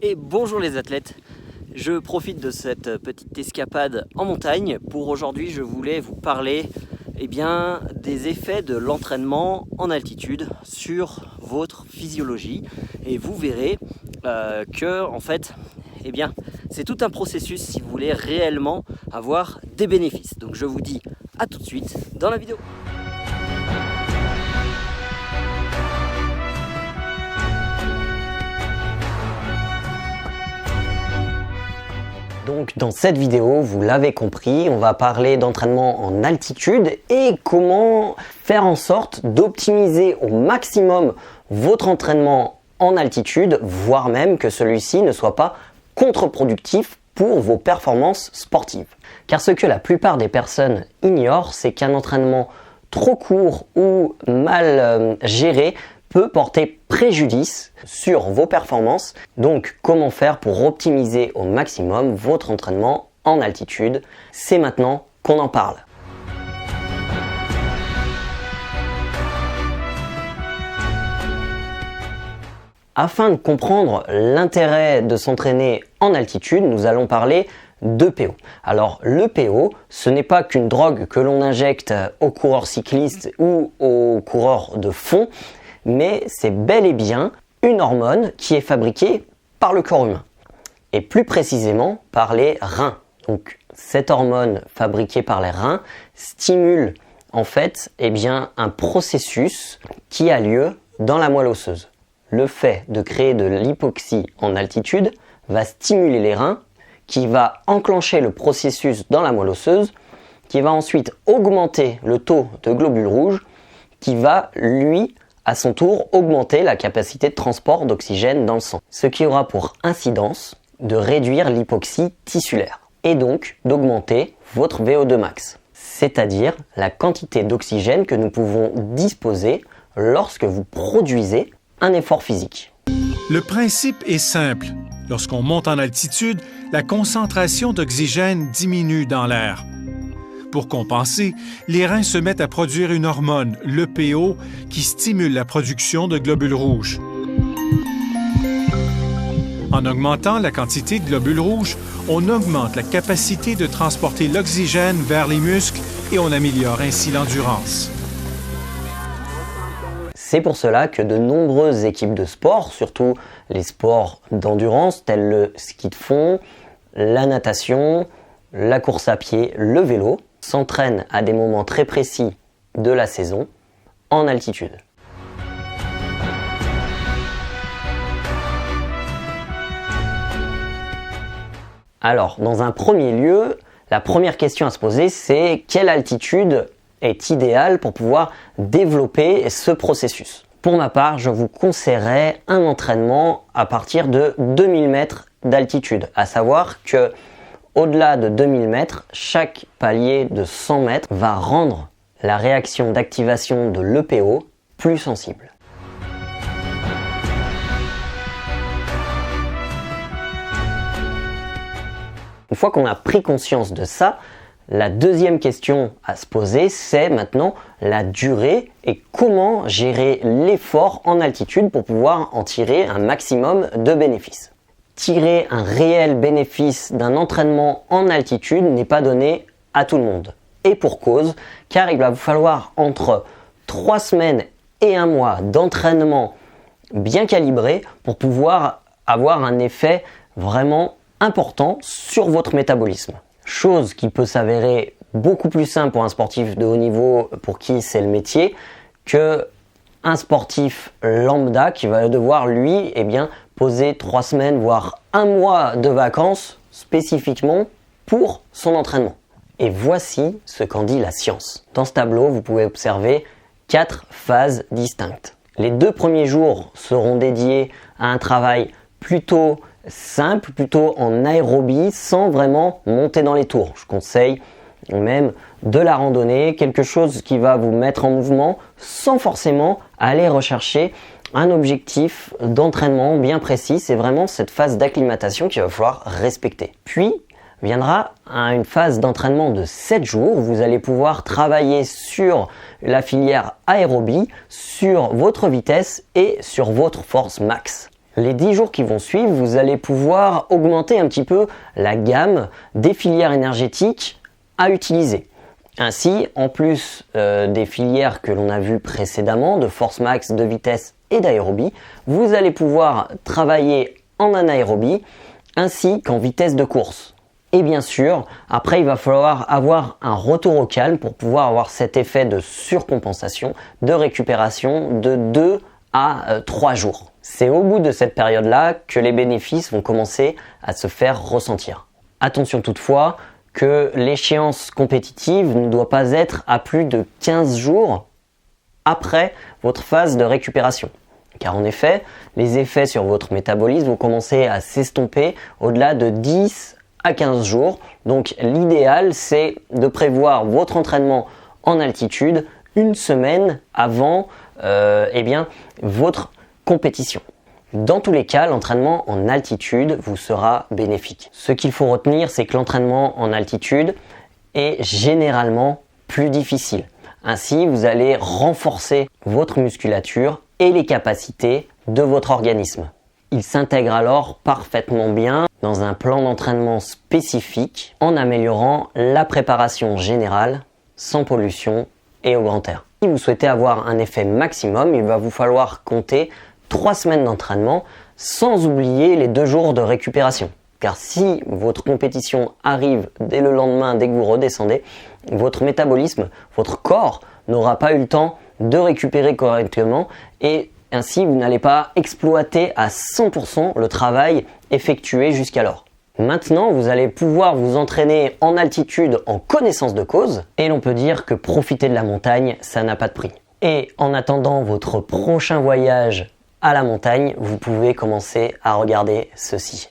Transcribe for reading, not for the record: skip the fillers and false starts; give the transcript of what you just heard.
Et bonjour les athlètes, je profite de cette petite escapade en montagne. Pour aujourd'hui, je voulais vous parler des effets de l'entraînement en altitude sur votre physiologie. Et vous verrez que en fait, c'est tout un processus si vous voulez réellement avoir des bénéfices. Donc je vous dis à tout de suite dans la vidéo. Donc dans cette vidéo, vous l'avez compris, on va parler d'entraînement en altitude et comment faire en sorte d'optimiser au maximum votre entraînement en altitude, voire même que celui-ci ne soit pas contre-productif pour vos performances sportives. Car ce que la plupart des personnes ignorent, c'est qu'un entraînement trop court ou mal géré peut porter préjudice sur vos performances. Donc, comment faire pour optimiser au maximum votre entraînement en altitude? C'est maintenant qu'on en parle. Afin de comprendre l'intérêt de s'entraîner en altitude, nous allons parler d'EPO. Alors l'EPO, ce n'est pas qu'une drogue que l'on injecte aux coureurs cyclistes ou aux coureurs de fond, mais c'est bel et bien une hormone qui est fabriquée par le corps humain, et plus précisément par les reins. Donc cette hormone fabriquée par les reins stimule en fait un processus qui a lieu dans la moelle osseuse. Le fait de créer de l'hypoxie en altitude va stimuler les reins, qui va enclencher le processus dans la moelle osseuse, qui va ensuite augmenter le taux de globules rouges, qui va lui à son tour augmenter la capacité de transport d'oxygène dans le sang, ce qui aura pour incidence de réduire l'hypoxie tissulaire et donc d'augmenter votre VO2 max, c'est-à-dire la quantité d'oxygène que nous pouvons disposer lorsque vous produisez un effort physique. Le principe est simple. Lorsqu'on monte en altitude, la concentration d'oxygène diminue dans l'air. Pour compenser, les reins se mettent à produire une hormone, l'EPO, qui stimule la production de globules rouges. En augmentant la quantité de globules rouges, on augmente la capacité de transporter l'oxygène vers les muscles et on améliore ainsi l'endurance. C'est pour cela que de nombreuses équipes de sport, surtout les sports d'endurance tels le ski de fond, la natation, la course à pied, le vélo, s'entraînent à des moments très précis de la saison en altitude. Alors, dans un premier lieu, la première question à se poser, c'est quelle altitude est idéale pour pouvoir développer ce processus? Pour ma part, je vous conseillerais un entraînement à partir de 2000 mètres d'altitude, à savoir que au-delà de 2000 mètres, chaque palier de 100 mètres va rendre la réaction d'activation de l'EPO plus sensible. Une fois qu'on a pris conscience de ça, la deuxième question à se poser, c'est maintenant la durée et comment gérer l'effort en altitude pour pouvoir en tirer un maximum de bénéfices. Tirer un réel bénéfice d'un entraînement en altitude n'est pas donné à tout le monde. Et pour cause, car il va vous falloir entre 3 semaines et 1 mois d'entraînement bien calibré pour pouvoir avoir un effet vraiment important sur votre métabolisme. Chose qui peut s'avérer beaucoup plus simple pour un sportif de haut niveau pour qui c'est le métier que un sportif lambda qui va devoir lui poser 3 semaines voire 1 mois de vacances spécifiquement pour son entraînement. Et voici ce qu'en dit la science. Dans ce tableau, vous pouvez observer 4 phases distinctes. Les 2 premiers jours seront dédiés à un travail plutôt simple, plutôt en aérobie, sans vraiment monter dans les tours. Je conseille même de la randonnée, quelque chose qui va vous mettre en mouvement sans forcément aller rechercher un objectif d'entraînement bien précis. C'est vraiment cette phase d'acclimatation qu'il va falloir respecter. Puis viendra une phase d'entraînement de 7 jours où vous allez pouvoir travailler sur la filière aérobie, sur votre vitesse et sur votre force max. Les 10 jours qui vont suivre, vous allez pouvoir augmenter un petit peu la gamme des filières énergétiques à utiliser. Ainsi, en plus des filières que l'on a vues précédemment, de force max, de vitesse et d'aérobie, vous allez pouvoir travailler en anaérobie ainsi qu'en vitesse de course. Et bien sûr, après il va falloir avoir un retour au calme pour pouvoir avoir cet effet de surcompensation, de récupération de 2 à 3 jours. C'est au bout de cette période-là que les bénéfices vont commencer à se faire ressentir. Attention toutefois que l'échéance compétitive ne doit pas être à plus de 15 jours après votre phase de récupération. Car en effet, les effets sur votre métabolisme vont commencer à s'estomper au-delà de 10 à 15 jours. Donc l'idéal, c'est de prévoir votre entraînement en altitude une semaine avant votre compétition. Dans tous les cas, l'entraînement en altitude vous sera bénéfique. Ce qu'il faut retenir, c'est que l'entraînement en altitude est généralement plus difficile. Ainsi, vous allez renforcer votre musculature et les capacités de votre organisme. Il s'intègre alors parfaitement bien dans un plan d'entraînement spécifique en améliorant la préparation générale sans pollution et au grand air. Si vous souhaitez avoir un effet maximum, il va vous falloir compter 3 semaines d'entraînement sans oublier les 2 jours de récupération. Car si votre compétition arrive dès le lendemain, dès que vous redescendez, votre métabolisme, votre corps n'aura pas eu le temps de récupérer correctement et ainsi vous n'allez pas exploiter à 100% le travail effectué jusqu'alors. Maintenant, vous allez pouvoir vous entraîner en altitude en connaissance de cause et l'on peut dire que profiter de la montagne, ça n'a pas de prix. Et en attendant votre prochain voyage à la montagne, vous pouvez commencer à regarder ceci.